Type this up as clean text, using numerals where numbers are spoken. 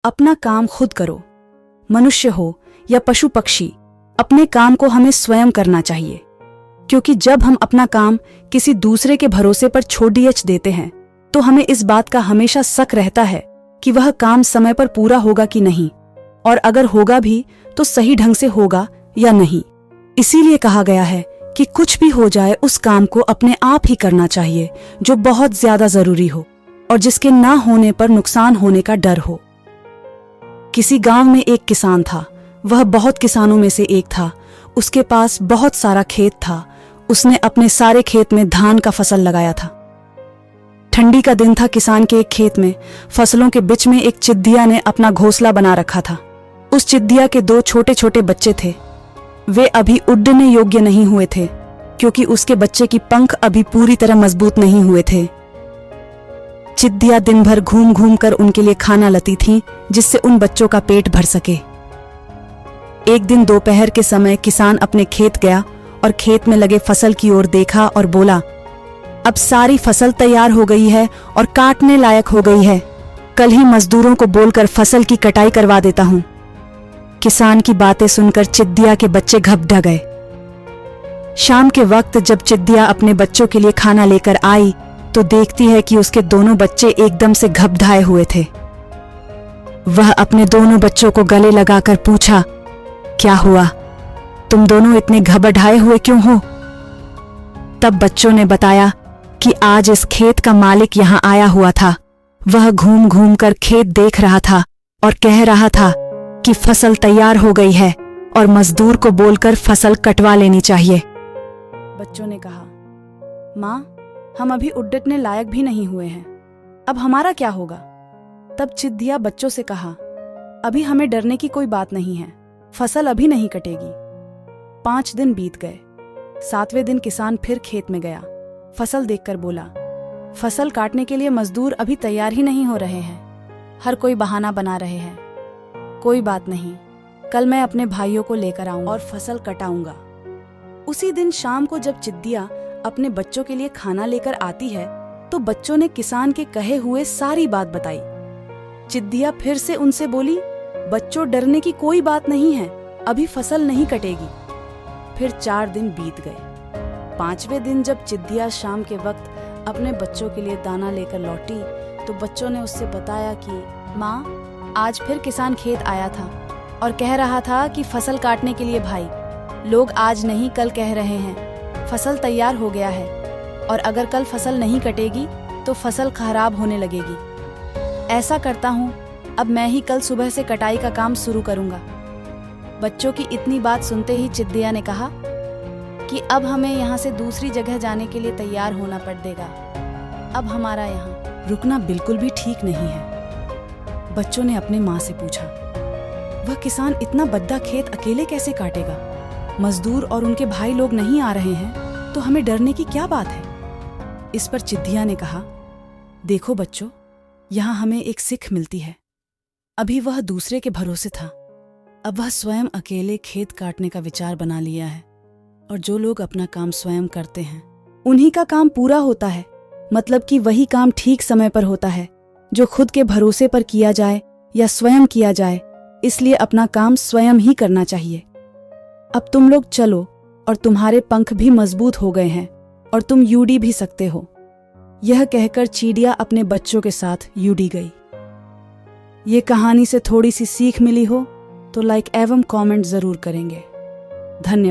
अपना काम खुद करो। मनुष्य हो या पशु पक्षी, अपने काम को हमें स्वयं करना चाहिए, क्योंकि जब हम अपना काम किसी दूसरे के भरोसे पर छोड़ देते हैं तो हमें इस बात का हमेशा शक रहता है कि वह काम समय पर पूरा होगा कि नहीं, और अगर होगा भी तो सही ढंग से होगा या नहीं। इसीलिए कहा गया है कि कुछ भी हो जाए उस काम को अपने आप ही करना चाहिए जो बहुत ज्यादा जरूरी हो और जिसके ना होने पर नुकसान होने का डर हो। किसी गांव में एक किसान था। वह बहुत किसानों में से एक था। उसके पास बहुत सारा खेत था। उसने अपने सारे खेत में धान का फसल लगाया था। ठंडी का दिन था। किसान के एक खेत में फसलों के बीच में एक चिद्दिया ने अपना घोंसला बना रखा था। उस चिद्दिया के 2 छोटे छोटे बच्चे थे। वे अभी उड़ने योग्य नहीं हुए थे, क्योंकि उसके बच्चे की पंख अभी पूरी तरह मजबूत नहीं हुए थे। चिद्दिया दिन भर घूम घूम कर उनके लिए खाना लाती थी, जिससे उन बच्चों का पेट भर सके। एक दिन दोपहर के समय किसान अपने खेत गया और खेत में लगे फसल की ओर देखा और बोला, अब सारी फसल तैयार हो गई है और काटने लायक हो गई है। कल ही मजदूरों को बोलकर फसल की कटाई करवा देता हूं। किसान की बातें सुनकर चिद्दिया के बच्चे घबरा गए। शाम के वक्त जब चिद्दिया अपने बच्चों के लिए खाना लेकर आई तो देखती है कि उसके दोनों बच्चे एकदम से घबराए हुए थे। वह अपने दोनों बच्चों को गले लगाकर पूछा, क्या हुआ? तुम दोनों इतने घबराए हुए क्यों हो? तब बच्चों ने बताया कि आज इस खेत का मालिक यहां आया हुआ था। वह घूम घूम कर खेत देख रहा था और कह रहा था कि फसल तैयार हो गई है और मजदूर को बोलकर फसल कटवा लेनी चाहिए। बच्चों ने कहा, माँ, हम अभी उड़ने लायक भी नहीं हुए हैं, अब हमारा क्या होगा? तब चिद्दिया बच्चों से कहा, अभी हमें डरने की कोई बात नहीं है, फसल अभी नहीं कटेगी। 5 दिन बीत गए। 7वें दिन किसान फिर खेत में गया। फसल देखकर बोला, फसल काटने के लिए मजदूर अभी तैयार ही नहीं हो रहे हैं। हर कोई बहाना बना रहे हैं। कोई बात नहीं, कल मैं अपने भाइयों को लेकर आऊंगा और फसल कटाऊंगा। उसी दिन शाम को जब चिद्दिया अपने बच्चों के लिए खाना लेकर आती है तो बच्चों ने किसान के कहे हुए सारी बात बताई। चिद्दिया फिर से उनसे बोली, बच्चों, डरने की कोई बात नहीं है, अभी फसल नहीं कटेगी। फिर 4 दिन बीत गए। 5वें दिन जब चिद्दिया शाम के वक्त अपने बच्चों के लिए दाना लेकर लौटी तो बच्चों ने उससे बताया कि माँ, आज फिर किसान खेत आया था और कह रहा था कि फसल काटने के लिए भाई लोग आज नहीं कल कह रहे हैं फसल तैयार हो गया है, और अगर कल फसल नहीं कटेगी तो फसल खराब होने लगेगी। ऐसा करता हूँ, अब मैं ही कल सुबह से कटाई का काम शुरू करूँगा। बच्चों की इतनी बात सुनते ही चिद्दिया ने कहा कि अब हमें यहाँ से दूसरी जगह जाने के लिए तैयार होना पड़ेगा। अब हमारा यहाँ रुकना बिल्कुल भी ठीक नहीं है। बच्चों ने अपने माँ से पूछा, वह किसान इतना बड़ा खेत अकेले कैसे काटेगा? मजदूर और उनके भाई लोग नहीं आ रहे हैं तो हमें डरने की क्या बात है? इस पर चिद्दिया ने कहा, देखो बच्चों, यहाँ हमें एक सीख मिलती है। अभी वह दूसरे के भरोसे था, अब वह स्वयं अकेले खेत काटने का विचार बना लिया है, और जो लोग अपना काम स्वयं करते हैं उन्हीं का काम पूरा होता है। मतलब कि वही काम ठीक समय पर होता है जो खुद के भरोसे पर किया जाए या स्वयं किया जाए। इसलिए अपना काम स्वयं ही करना चाहिए। अब तुम लोग चलो, और तुम्हारे पंख भी मजबूत हो गए हैं और तुम उड़ भी सकते हो। यह कहकर चिड़िया अपने बच्चों के साथ उड़ गई। ये कहानी से थोड़ी सी सीख मिली हो तो लाइक एवं कमेंट जरूर करेंगे। धन्यवाद।